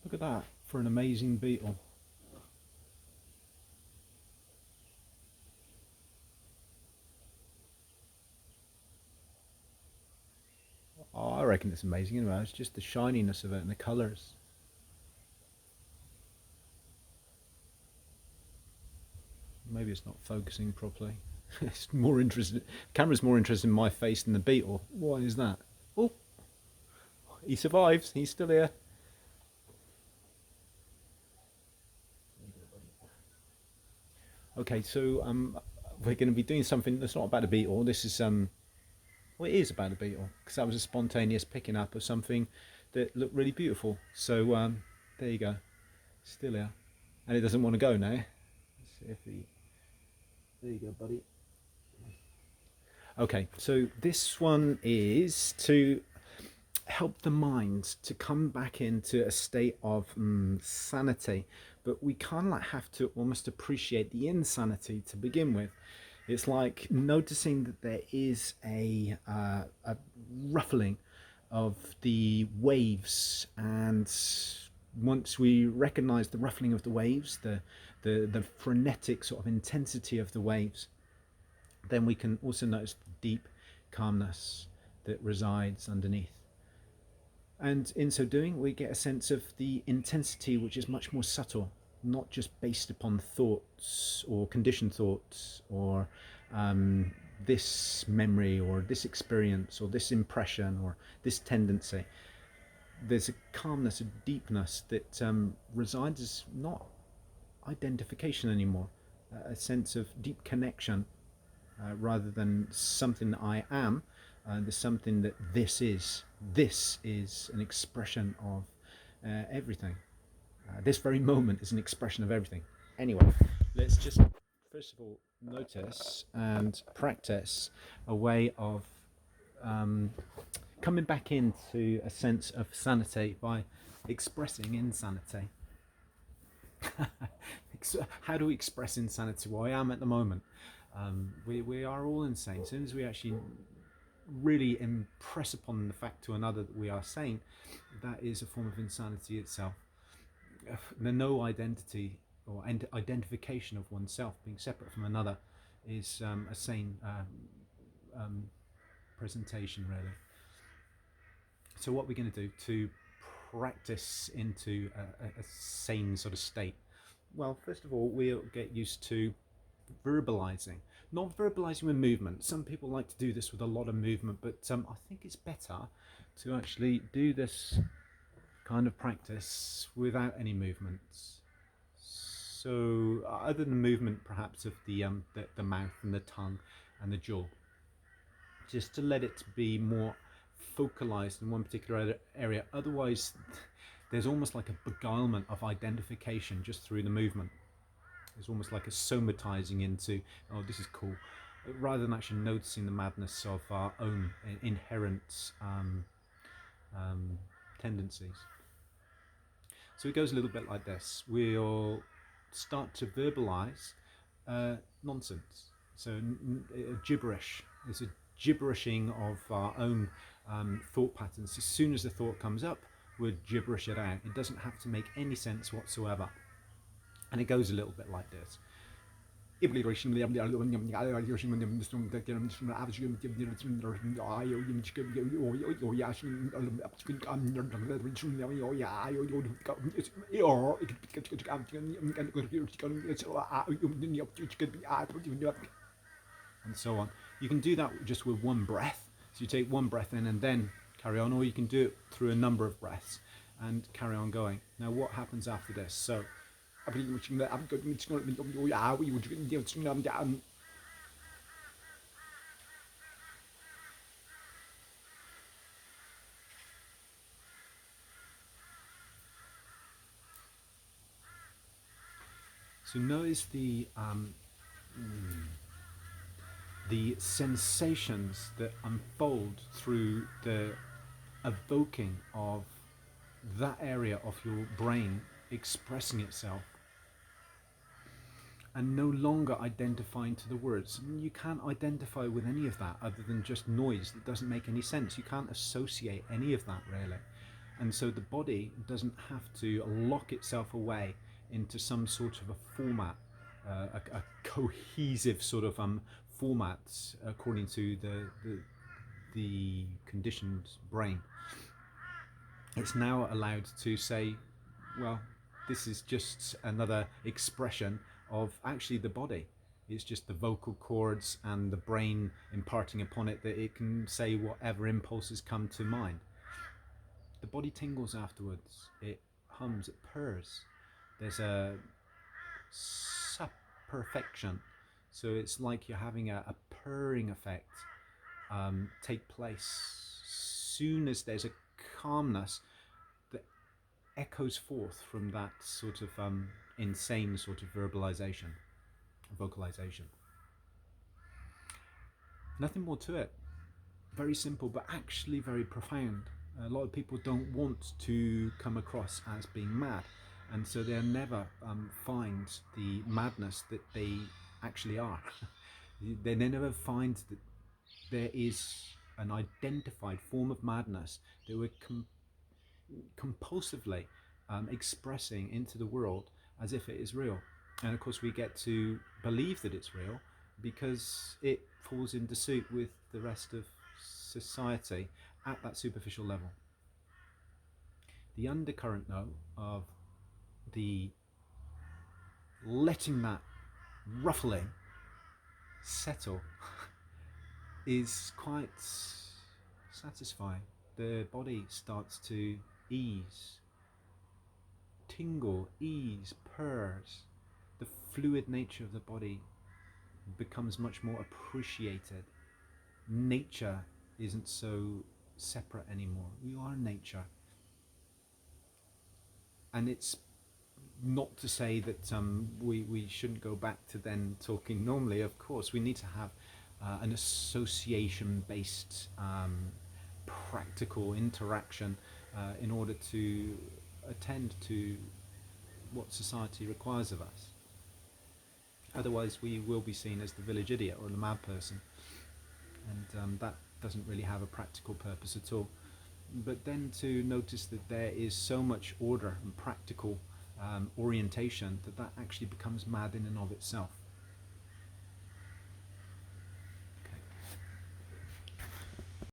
Look at that for an amazing beetle. Oh, I reckon it's amazing anyway. It's just the shininess of it and the colours. Maybe it's not focusing properly. It's more interested. The camera's more interested in my face than the beetle. What is that? Oh, he survives. He's still here. Okay, so we're going to be doing something that's not about a beetle. This is well, it is about a beetle because that was a spontaneous picking up of something that looked really beautiful. So there you go, still here, and it doesn't want to go now. Let's see if he. There you go, buddy. Okay, so this one is to help the mind to come back into a state of sanity, but we kind of like have to almost appreciate the insanity to begin with. It's like noticing that there is a ruffling of the waves, and once we recognize the ruffling of the waves, the frenetic sort of intensity of the waves, then we can also notice the deep calmness that resides underneath. And in so doing, we get a sense of the intensity, which is much more subtle, not just based upon thoughts or conditioned thoughts or this memory or this experience or this impression or this tendency. There's a calmness, a deepness that resides as not identification anymore, a sense of deep connection rather than something that I am. There's something that this is. This is an expression of everything. This very moment is an expression of everything. Anyway, let's just first of all notice and practice a way of coming back into a sense of sanity by expressing insanity. How do we express insanity? Well, I am at the moment. We are all insane. As soon as we actually really impress upon the fact to another that we are sane, that is a form of insanity itself. The no identity or identification of oneself being separate from another is a sane presentation, really. So what we're going to do to practice into a sane sort of state? Well, first of all, we'll get used to verbalizing. Not verbalizing with movement. Some people like to do this with a lot of movement, but I think it's better to actually do this kind of practice without any movements. So, other than movement, perhaps of the mouth and the tongue and the jaw, just to let it be more focalized in one particular area. Otherwise, there's almost like a beguilement of identification just through the movement. It's almost like a somatizing into, oh, this is cool, rather than actually noticing the madness of our own inherent tendencies. So it goes a little bit like this. We'll start to verbalize nonsense. So gibberish is a gibberishing of our own thought patterns. As soon as the thought comes up, we'll gibberish it out. It doesn't have to make any sense whatsoever. And it goes a little bit like this. And so on. You can do that just with one breath. So you take one breath in and then carry on, or you can do it through a number of breaths and carry on going. Now, what happens after this? So notice the sensations that unfold through the evoking of that area of your brain expressing itself and no longer identifying to the words. You can't identify with any of that other than just noise that doesn't make any sense. You can't associate any of that, really. And so the body doesn't have to lock itself away into some sort of a format, a cohesive sort of format according to the conditioned brain. It's now allowed to say, well, this is just another expression of actually the body. It's just the vocal cords and the brain imparting upon it that it can say whatever impulses come to mind. The body tingles afterwards. It hums, it purrs. There's a perfection. So it's like you're having a purring effect take place. Soon as there's a calmness that echoes forth from that sort of insane sort of vocalization. Nothing more to it. Very simple, but actually very profound. A lot of people don't want to come across as being mad, and so they'll never find the madness that they actually are. They never find that there is an identified form of madness that we're compulsively expressing into the world as if it is real. And of course we get to believe that it's real because it falls into suit with the rest of society at that superficial level. The undercurrent, though, of the letting that ruffling settle is quite satisfying. The body starts to ease, tingle, ease, purrs. The fluid nature of the body becomes much more appreciated. Nature isn't so separate anymore. We are nature. And it's not to say that we shouldn't go back to then talking normally. Of course, we need to have an association-based practical interaction in order to attend to what society requires of us. Otherwise, we will be seen as the village idiot or the mad person, and that doesn't really have a practical purpose at all. But then to notice that there is so much order and practical orientation that actually becomes mad in and of itself.